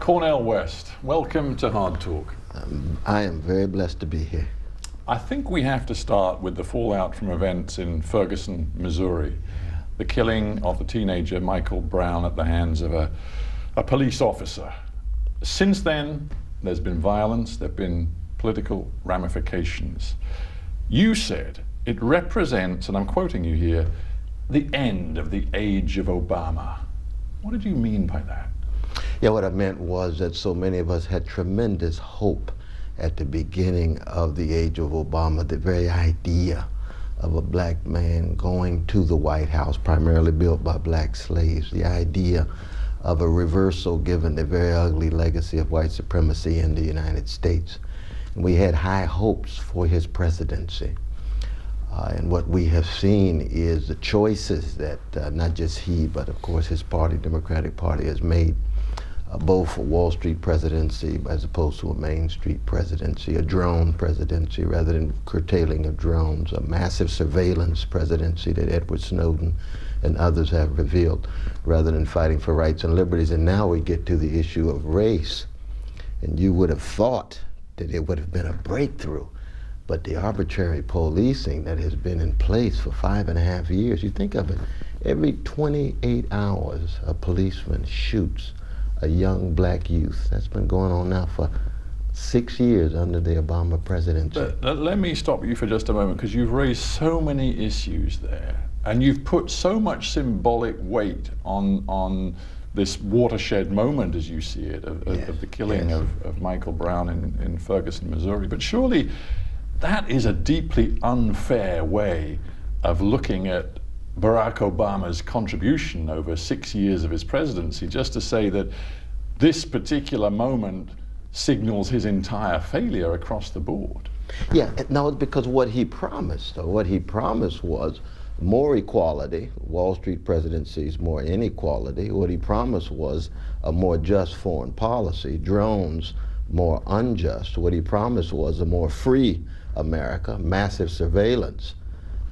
Cornel West, welcome to Hard Talk. I am very blessed to be here. I think we have to start with the fallout from events in Ferguson, Missouri. The killing of the teenager Michael Brown at the hands of a police officer. Since then, there's been violence, there have been political ramifications. You said it represents, and I'm quoting you here, the end of the age of Obama. What did you mean by that? Yeah, what I meant was that so many of us had tremendous hope at the beginning of the age of Obama. The very idea of a black man going to the White House, primarily built by black slaves, the idea of a reversal given the very ugly legacy of white supremacy in the United States. And we had high hopes for his presidency. And what we have seen is the choices that not just he, but of course his party, Democratic Party, has made, both a Wall Street presidency as opposed to a Main Street presidency, a drone presidency rather than curtailing of drones, a massive surveillance presidency that Edward Snowden and others have revealed, rather than fighting for rights and liberties. And now we get to the issue of race. And you would have thought that it would have been a breakthrough. But the arbitrary policing that has been in place for 5.5 years, you think of it, every 28 hours a policeman shoots a young black youth. That's been going on now for 6 years under the Obama presidency. But let me stop you for just a moment, because you've raised so many issues there, and you've put so much symbolic weight on this watershed moment, as you see it, of the killing of Michael Brown in Ferguson, Missouri. But surely that is a deeply unfair way of looking at Barack Obama's contribution over 6 years of his presidency, just to say that this particular moment signals his entire failure across the board. Yeah, no, because what he promised was more equality. Wall Street presidencies, more inequality. What he promised was a more just foreign policy. Drones, more unjust. What he promised was a more free America, massive surveillance,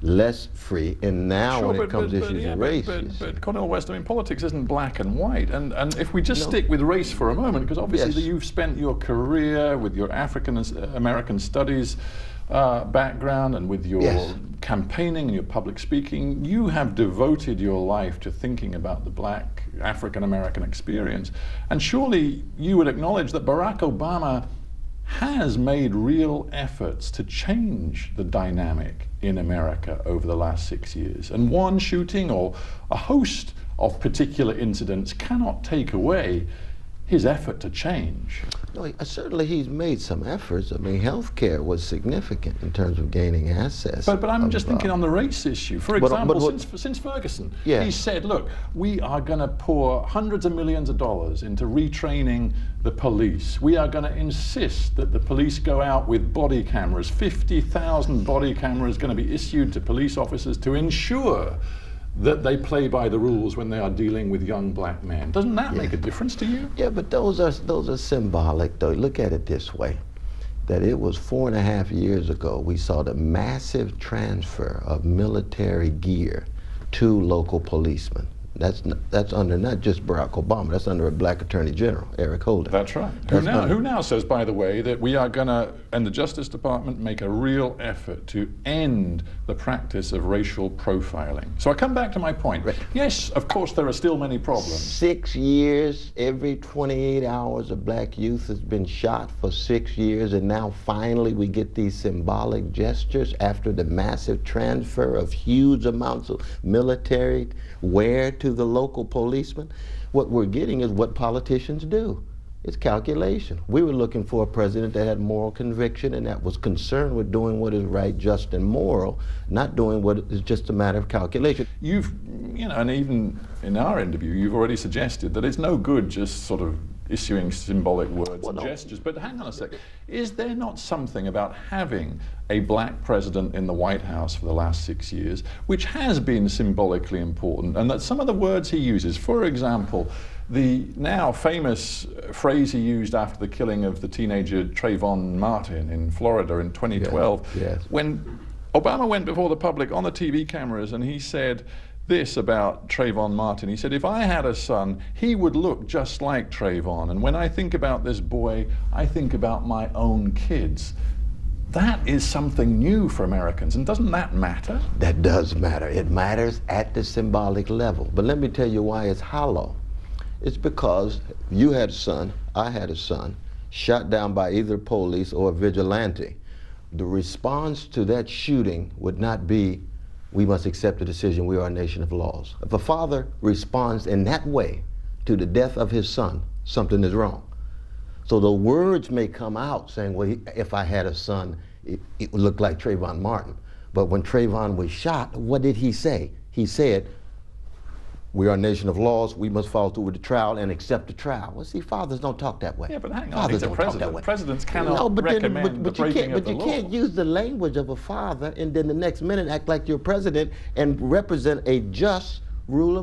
less free. And now sure, when it comes to issues of race. But Cornel West, I mean, politics isn't black and white. And if we just stick with race for a moment, because obviously you've spent your career with your African American studies background and with your campaigning and your public speaking, you have devoted your life to thinking about the black African American experience. And surely you would acknowledge that Barack Obama has made real efforts to change the dynamic in America over the last 6 years. And one shooting or a host of particular incidents cannot take away his effort to change. No, certainly he's made some efforts. I mean, healthcare was significant in terms of gaining access. But I'm just thinking on the race issue. For example, since Ferguson, he said, look, we are going to pour hundreds of millions of dollars into retraining the police. We are going to insist that the police go out with body cameras. 50,000 body cameras going to be issued to police officers to ensure that they play by the rules when they are dealing with young black men. Doesn't that make a difference to you? Yeah, but those are symbolic, though. Look at it this way, that it was 4.5 years ago we saw the massive transfer of military gear to local policemen. That's under not just Barack Obama, that's under a black attorney general, Eric Holder. That's right. Who now says, by the way, that we are going to, and the Justice Department, make a real effort to end the practice of racial profiling. So I come back to my point. Right. Yes, of course, there are still many problems. 6 years, every 28 hours a black youth has been shot for 6 years, and now finally we get these symbolic gestures after the massive transfer of huge amounts of military wear to the local policemen. What we're getting is what politicians do. It's calculation. We were looking for a president that had moral conviction and that was concerned with doing what is right, just, and moral, not doing what is just a matter of calculation. You've, and even in our interview, you've already suggested that it's no good just sort of issuing symbolic words and gestures. But hang on a sec. Is there not something about having a black president in the White House for the last 6 years, which has been symbolically important, and that some of the words he uses, for example, the now famous phrase he used after the killing of the teenager Trayvon Martin in Florida in 2012, when Obama went before the public on the TV cameras and he said, this about Trayvon Martin. He said, if I had a son, he would look just like Trayvon. And when I think about this boy, I think about my own kids. That is something new for Americans, and doesn't that matter? That does matter. It matters at the symbolic level. But let me tell you why it's hollow. It's because you had a son, I had a son, shot down by either police or a vigilante. The response to that shooting would not be, we must accept the decision, we are a nation of laws. If a father responds in that way to the death of his son, something is wrong. So the words may come out saying, well, if I had a son, it would look like Trayvon Martin. But when Trayvon was shot, what did he say? He said, we are a nation of laws, we must follow through with the trial and accept the trial. Well, see, fathers don't talk that way. Yeah, but hang on, fathers he's a don't talk that president. way. Presidents cannot recommend the breaking of the law. But you can't use the language of a father and then the next minute act like you're president and represent a unjust rule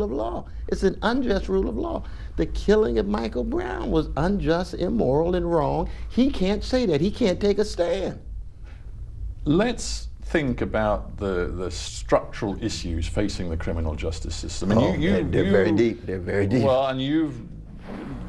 of law. It's an unjust rule of law. The killing of Michael Brown was unjust, immoral, and wrong. He can't say that. He can't take a stand. Let's think about the structural issues facing the criminal justice system. And they're very deep. They're very deep. Well, and you've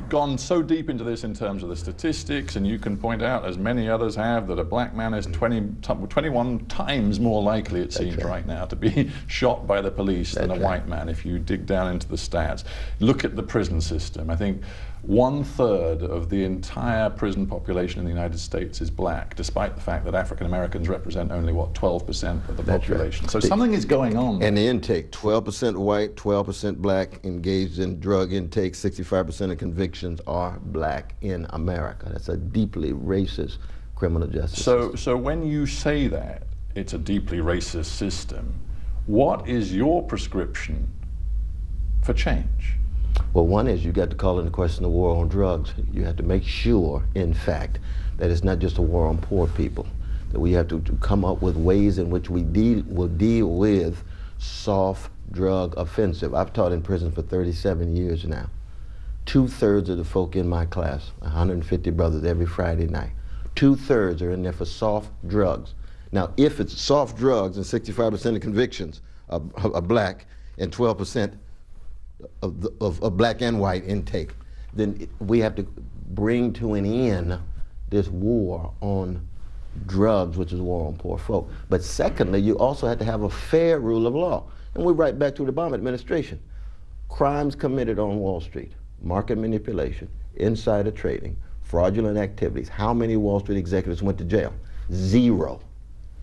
gone so deep into this in terms of the statistics, and you can point out, as many others have, that a black man is 21 times more likely, it seems right now, to be shot by the police than a white man if you dig down into the stats. Look at the prison system. I think 1/3 of the entire prison population in the United States is black, despite the fact that African Americans represent only, what, 12% of the population. Right. So something is going on. And the intake, 12% white, 12% black, engaged in drug intake, 65% of convictions are black in America. That's a deeply racist criminal justice system. So when you say that it's a deeply racist system, what is your prescription for change? Well, one is you got to call into question the war on drugs. You have to make sure, in fact, that it's not just a war on poor people, that we have to come up with ways in which we will deal with soft drug offensive. I've taught in prison for 37 years now. 2/3 of the folk in my class, 150 brothers every Friday night, 2/3 are in there for soft drugs. Now, if it's soft drugs and 65% of convictions are black and 12% of black and white intake, then we have to bring to an end this war on drugs, which is a war on poor folk. But secondly, you also have to have a fair rule of law. And we're right back to the Obama administration. Crimes committed on Wall Street, market manipulation, insider trading, fraudulent activities. How many Wall Street executives went to jail? Zero.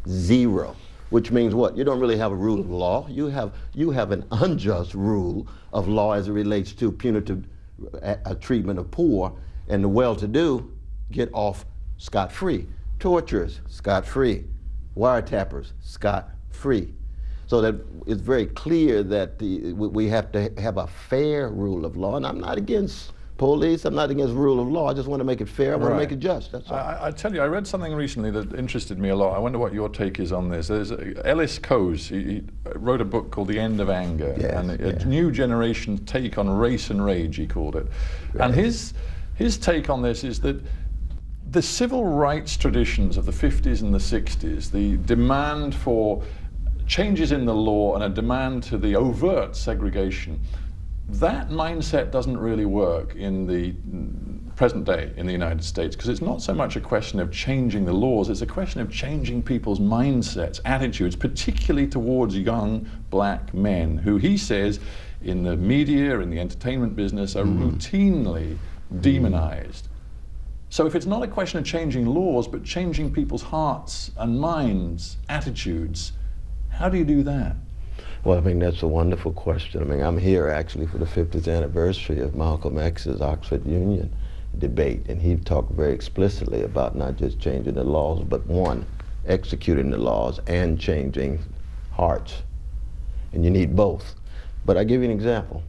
Zero. Which means what? You don't really have a rule of law. You have an unjust rule of law as it relates to punitive treatment of poor, and the well-to-do get off scot-free. Torturers, scot-free. Wiretappers, scot-free. So that it's very clear that we have to have a fair rule of law, and I'm not against police, I'm not against rule of law, I just want to make it fair, I want to make it just, that's all. I tell you, I read something recently that interested me a lot. I wonder what your take is on this. There's Ellis Coase, he wrote a book called The End of Anger, and a new generation take on race and rage, he called it. Right. And his take on this is that the civil rights traditions of the 50s and the 60s, the demand for changes in the law and a demand to the overt segregation, that mindset doesn't really work in the present day in the United States, because it's not so much a question of changing the laws, it's a question of changing people's mindsets, attitudes, particularly towards young black men, who he says in the media, in the entertainment business, are routinely demonized. So if it's not a question of changing laws, but changing people's hearts and minds, attitudes, how do you do that? Well, I mean, that's a wonderful question. I mean, I'm here actually for the 50th anniversary of Malcolm X's Oxford Union debate, and he talked very explicitly about not just changing the laws, but one, executing the laws and changing hearts. And you need both. But I'll give you an example.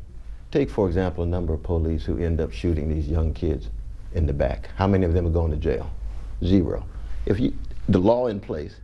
Take, for example, a number of police who end up shooting these young kids in the back. How many of them are going to jail? Zero. If the law in place,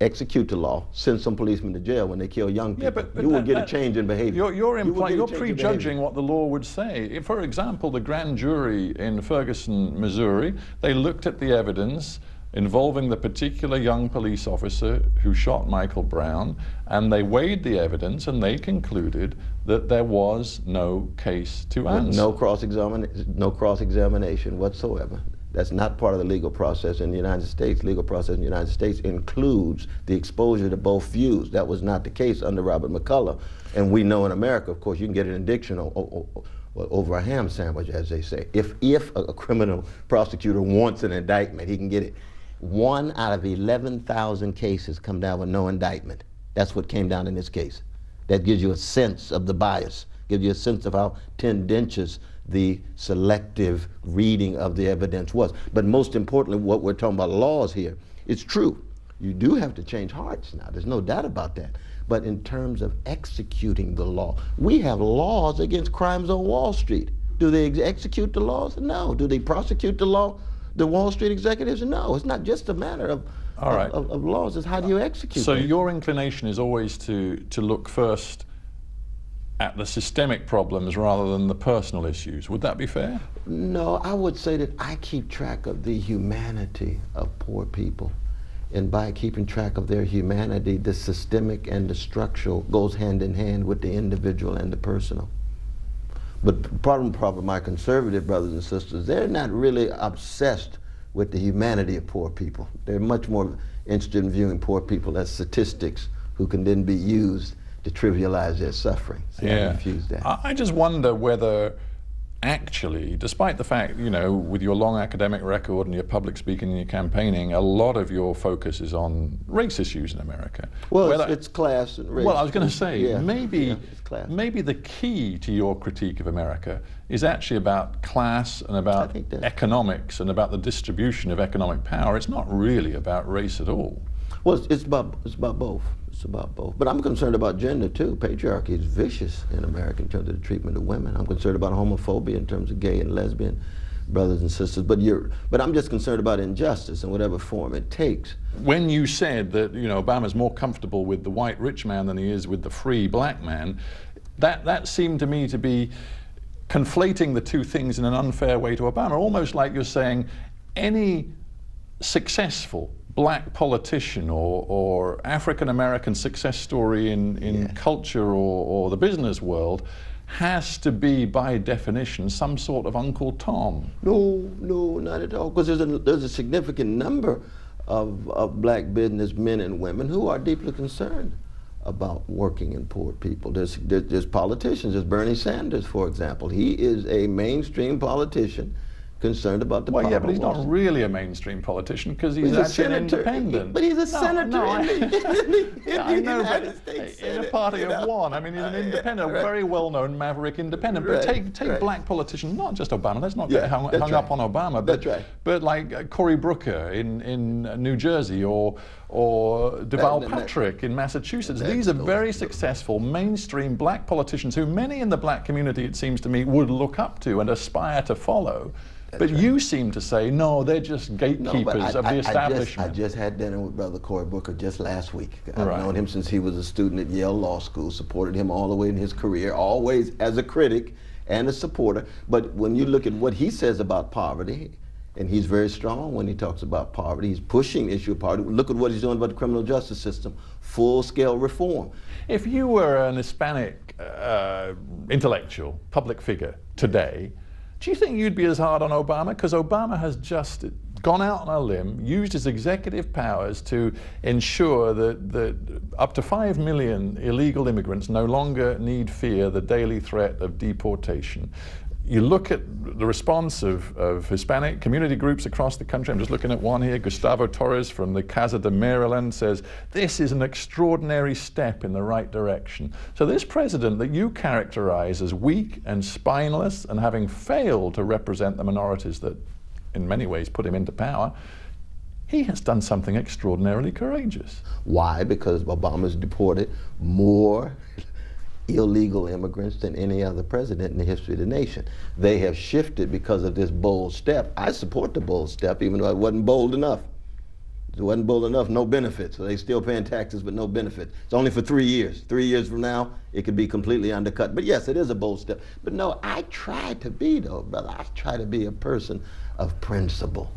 execute the law, send some policemen to jail when they kill young people. Yeah, but you will get a change in behavior. You're prejudging what the law would say. For example, the grand jury in Ferguson, Missouri, they looked at the evidence involving the particular young police officer who shot Michael Brown, and they weighed the evidence and they concluded that there was no case to answer. No cross-examination whatsoever. That's not part of the legal process in the United States. Legal process in the United States includes the exposure to both views. That was not the case under Robert McCullough. And we know in America, of course, you can get an indiction over a ham sandwich, as they say. If a criminal prosecutor wants an indictment, he can get it. 1 out of 11,000 cases come down with no indictment. That's what came down in this case. That gives you a sense of the bias, gives you a sense of how tendentious the selective reading of the evidence was. But most importantly, what we're talking about laws here, it's true. You do have to change hearts now. There's no doubt about that. But in terms of executing the law, we have laws against crimes on Wall Street. Do they execute the laws? No. Do they prosecute the law? The Wall Street executives? No. It's not just a matter of laws. It's how do you execute So them? your inclination is always to look first at the systemic problems rather than the personal issues. Would that be fair? No, I would say that I keep track of the humanity of poor people. And by keeping track of their humanity, the systemic and the structural goes hand in hand with the individual and the personal. But the problem with my conservative brothers and sisters, they're not really obsessed with the humanity of poor people. They're much more interested in viewing poor people as statistics who can then be used to trivialize their suffering. So I refuse that. I just wonder whether actually, despite the fact, you know, with your long academic record and your public speaking and your campaigning, a lot of your focus is on race issues in America. Well, it's class and race. Well, I was going to say, maybe the key to your critique of America is actually about class and about economics and about the distribution of economic power. It's not really about race at all. Well, it's about both. It's about both. But I'm concerned about gender too. Patriarchy is vicious in America in terms of the treatment of women. I'm concerned about homophobia in terms of gay and lesbian brothers and sisters. But I'm just concerned about injustice in whatever form it takes. When you said that, you know, Obama's more comfortable with the white rich man than he is with the free black man, that seemed to me to be conflating the two things in an unfair way to Obama, almost like you're saying any successful black politician or African-American success story in culture or the business world has to be, by definition, some sort of Uncle Tom. No, not at all, because there's a significant number of black businessmen and women who are deeply concerned about working and poor people. There's politicians. There's Bernie Sanders, for example. He is a mainstream politician concerned about the power. Well, yeah, but he's not really a mainstream politician because he's actually an independent. But he's a senator in the United States Senate. In a party of one. I mean, he's an independent, a very well-known maverick independent. But take black politicians, not just Obama. Let's not get hung up on Obama. But like Cory Booker in New Jersey or Deval Patrick in Massachusetts. These are very successful mainstream black politicians who many in the black community, it seems to me, would look up to and aspire to follow. But you seem to say, no, they're just gatekeepers of the establishment. I just had dinner with Brother Cory Booker just last week. I've known him since he was a student at Yale Law School, supported him all the way in his career, always as a critic and a supporter. But when you look at what he says about poverty, and he's very strong when he talks about poverty, he's pushing the issue of poverty. Look at what he's doing about the criminal justice system, full-scale reform. If you were an Hispanic intellectual, public figure today, do you think you'd be as hard on Obama? Because Obama has just gone out on a limb, used his executive powers to ensure that up to 5 million illegal immigrants no longer need fear the daily threat of deportation. You look at the response of Hispanic community groups across the country. I'm just looking at one here. Gustavo Torres from the Casa de Maryland says, this is an extraordinary step in the right direction. So this president that you characterize as weak and spineless and having failed to represent the minorities that in many ways put him into power, he has done something extraordinarily courageous. Why? Because Obama's deported more illegal immigrants than any other president in the history of the nation. They have shifted because of this bold step. I support the bold step, even though it wasn't bold enough. It wasn't bold enough, no benefits. So they still paying taxes, but no benefits. It's only for 3 years. 3 years from now, it could be completely undercut. But yes, it is a bold step. But no, I try to be, though, brother, I try to be a person of principle.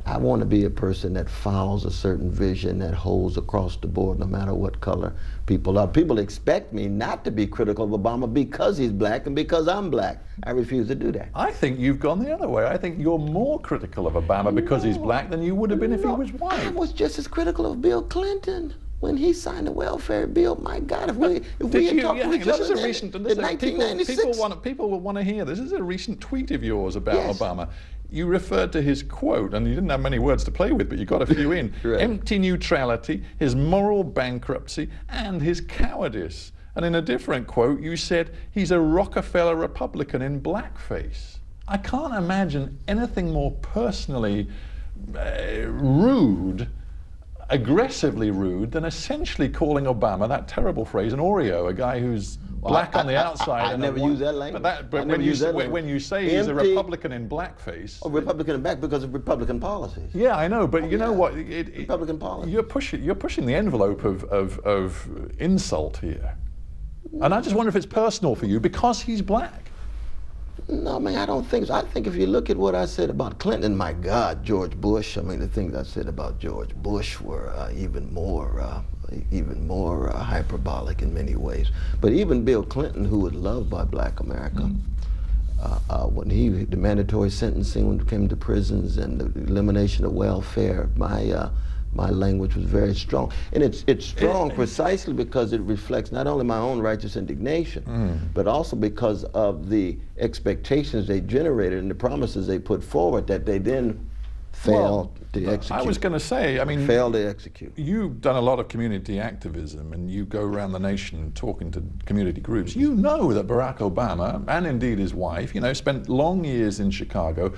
I want to be a person that follows a certain vision that holds across the board no matter what color people are. People expect me not to be critical of Obama because he's black and because I'm black. I refuse to do that. I think you've gone the other way. I think you're more critical of Obama because he's black than you would have been if he was white. I was just as critical of Bill Clinton when he signed the welfare bill. My God, if we had talked to each other in 1996. People will want to hear this. This is a recent tweet of yours about Obama. You referred to his quote, and you didn't have many words to play with, but you got a few in. Right. Empty neutrality, his moral bankruptcy, and his cowardice. And in a different quote, you said, he's a Rockefeller Republican in blackface. I can't imagine anything more personally rude, aggressively rude, than essentially calling Obama, that terrible phrase, an Oreo, a guy who's black on the outside. I never use that language. But when you say he's a Republican in blackface. A Republican in black because of Republican policies. Yeah, I know, but you know what? Republican policies. You're pushing the envelope of insult here. And I just wonder if it's personal for you because he's black. No, man, I don't think so. I think if you look at what I said about Clinton, my God, George Bush, I mean, the things I said about George Bush were even more hyperbolic in many ways. But even Bill Clinton, who was loved by black America, when the mandatory sentencing when it came to prisons and the elimination of welfare, my language was very strong. And it's strong precisely because it reflects not only my own righteous indignation, but also because of the expectations they generated and the promises they put forward that they then failed to execute. I was going to say, I mean, failed to execute. You've done a lot of community activism and you go around the nation talking to community groups. You know that Barack Obama, and indeed his wife, spent long years in Chicago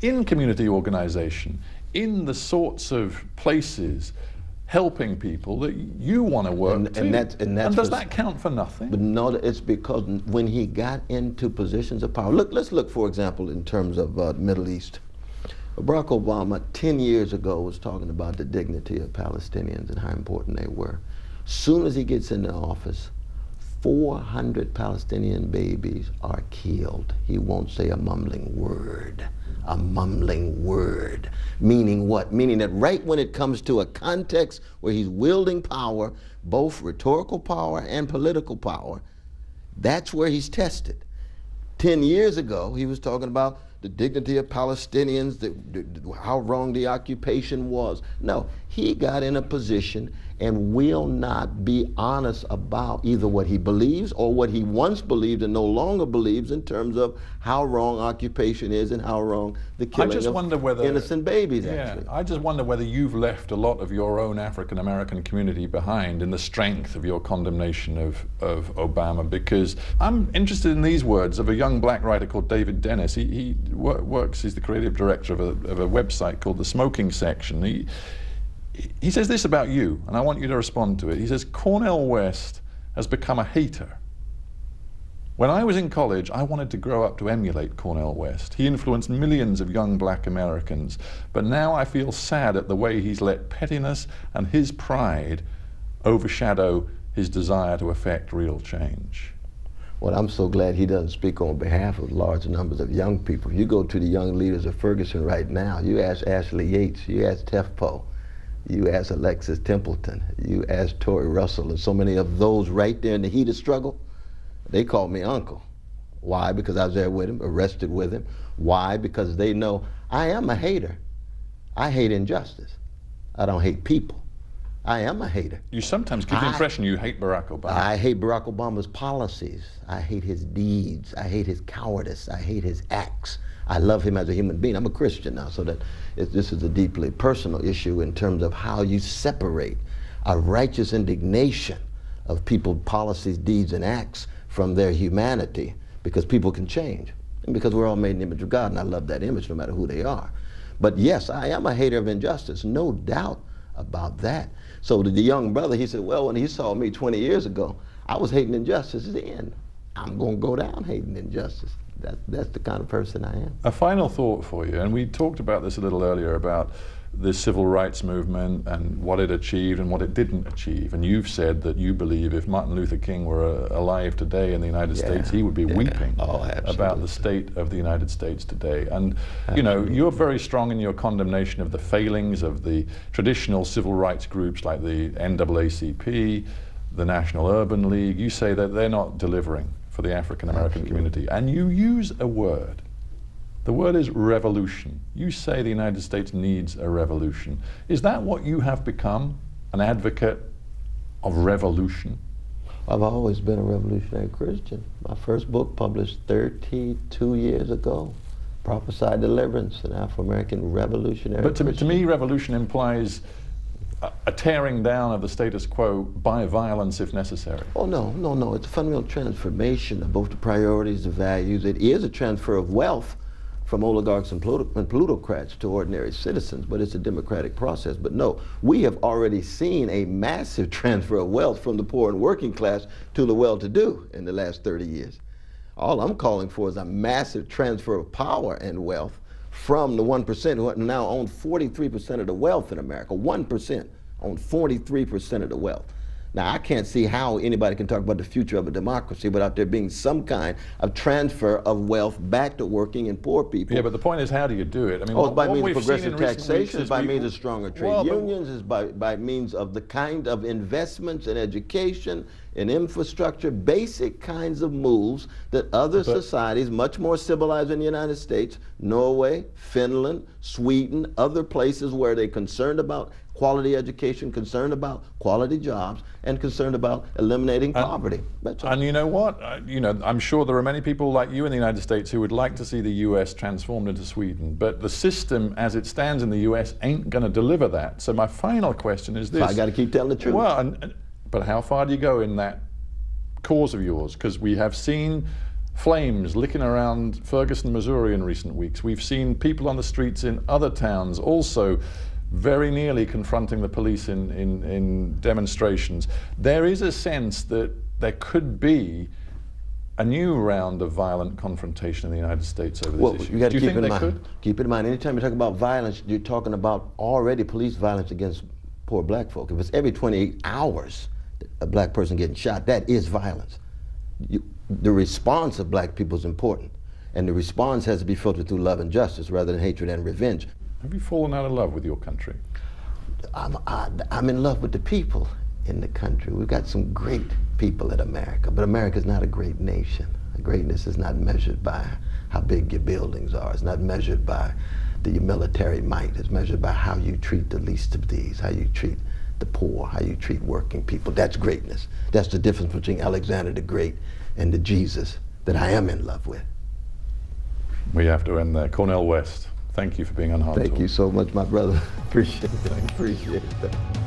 in community organization, in the sorts of places helping people that you want to work to. And does that count for nothing? But no, it's because when he got into positions of power, let's look, for example, in terms of the Middle East. Barack Obama 10 years ago was talking about the dignity of Palestinians and how important they were. Soon as he gets into office, 400 Palestinian babies are killed. He won't say a mumbling word. A mumbling word. Meaning what? Meaning that right when it comes to a context where he's wielding power, both rhetorical power and political power, that's where he's tested. 10 years ago, he was talking about the dignity of Palestinians, how wrong the occupation was. No, he got in a position and will not be honest about either what he believes or what he once believed and no longer believes in terms of how wrong occupation is and how wrong the killing of innocent babies actually. I just wonder whether you've left a lot of your own African American community behind in the strength of your condemnation of Obama, because I'm interested in these words of a young black writer called David Dennis. He's the creative director of a website called The Smoking Section. He says this about you, and I want you to respond to it. He says, Cornel West has become a hater. When I was in college, I wanted to grow up to emulate Cornel West. He influenced millions of young black Americans, but now I feel sad at the way he's let pettiness and his pride overshadow his desire to effect real change. Well, I'm so glad he doesn't speak on behalf of large numbers of young people. You go to the young leaders of Ferguson right now, you ask Ashley Yates, you ask Tefpo, you ask Alexis Templeton, you ask Tori Russell, and so many of those right there in the heat of struggle, they call me uncle. Why? Because I was there with him, arrested with him. Why? Because they know I am a hater. I hate injustice. I don't hate people. I am a hater. You sometimes give the impression you hate Barack Obama. I hate Barack Obama's policies. I hate his deeds. I hate his cowardice. I hate his acts. I love him as a human being. I'm a Christian now, so that this is a deeply personal issue in terms of how you separate a righteous indignation of people's policies, deeds, and acts from their humanity, because people can change, and because we're all made in the image of God, and I love that image no matter who they are. But yes, I am a hater of injustice, no doubt about that. So the young brother, he said, well, when he saw me 20 years ago, I was hating injustice then. I'm going to go down hating injustice. That's the kind of person I am. A final thought for you, and we talked about this a little earlier about the civil rights movement and what it achieved and what it didn't achieve. And you've said that you believe if Martin Luther King were alive today in the United States, he would be weeping about the state of the United States today. And you know, you're very strong in your condemnation of the failings of the traditional civil rights groups like the NAACP, the National Urban League. You say that they're not delivering for the African American community. And you use a word. The word is revolution. You say the United States needs a revolution. Is that what you have become, an advocate of revolution? I've always been a revolutionary Christian. My first book published 32 years ago, Prophesied Deliverance, an Afro-American revolutionary Christian. But to me, revolution implies a tearing down of the status quo by violence if necessary. Oh, no, no, no. It's a fundamental transformation of both the priorities, the values. It is a transfer of wealth from oligarchs and plutocrats to ordinary citizens, but it's a democratic process. But no, we have already seen a massive transfer of wealth from the poor and working class to the well-to-do in the last 30 years. All I'm calling for is a massive transfer of power and wealth from the 1% who now own 43% of the wealth in America. 1% own 43% of the wealth. Now, I can't see how anybody can talk about the future of a democracy without there being some kind of transfer of wealth back to working and poor people. Yeah, but the point is, how do you do it? I mean, it's by means of progressive taxation, it's by means of stronger trade unions, it's by means of the kind of investments in education, in infrastructure, basic kinds of moves that other societies, much more civilized than the United States, Norway, Finland, Sweden, other places where they're concerned about quality education, concerned about quality jobs, and concerned about eliminating poverty. And you know what? I'm sure there are many people like you in the United States who would like to see the US transformed into Sweden, but the system as it stands in the US ain't going to deliver that. So my final question is this. So I got to keep telling the truth. Well, but how far do you go in that cause of yours? Because we have seen flames licking around Ferguson, Missouri in recent weeks. We've seen people on the streets in other towns also very nearly confronting the police in demonstrations. There is a sense that there could be a new round of violent confrontation in the United States over this issue. You got to keep in mind. Keep in mind, anytime you talk about violence, you're talking about already police violence against poor black folk. If it's every 28 hours a black person getting shot, that is violence. The response of black people is important, and the response has to be filtered through love and justice rather than hatred and revenge. Have you fallen out of love with your country? I'm in love with the people in the country. We've got some great people in America, but America's not a great nation. Greatness is not measured by how big your buildings are. It's not measured by your military might. It's measured by how you treat the least of these, how you treat the poor, how you treat working people. That's greatness. That's the difference between Alexander the Great and the Jesus that I am in love with. We have to end there. Cornel West, thank you for being on Hard Talk. Thank you so much, my brother. Appreciate it. Appreciate it.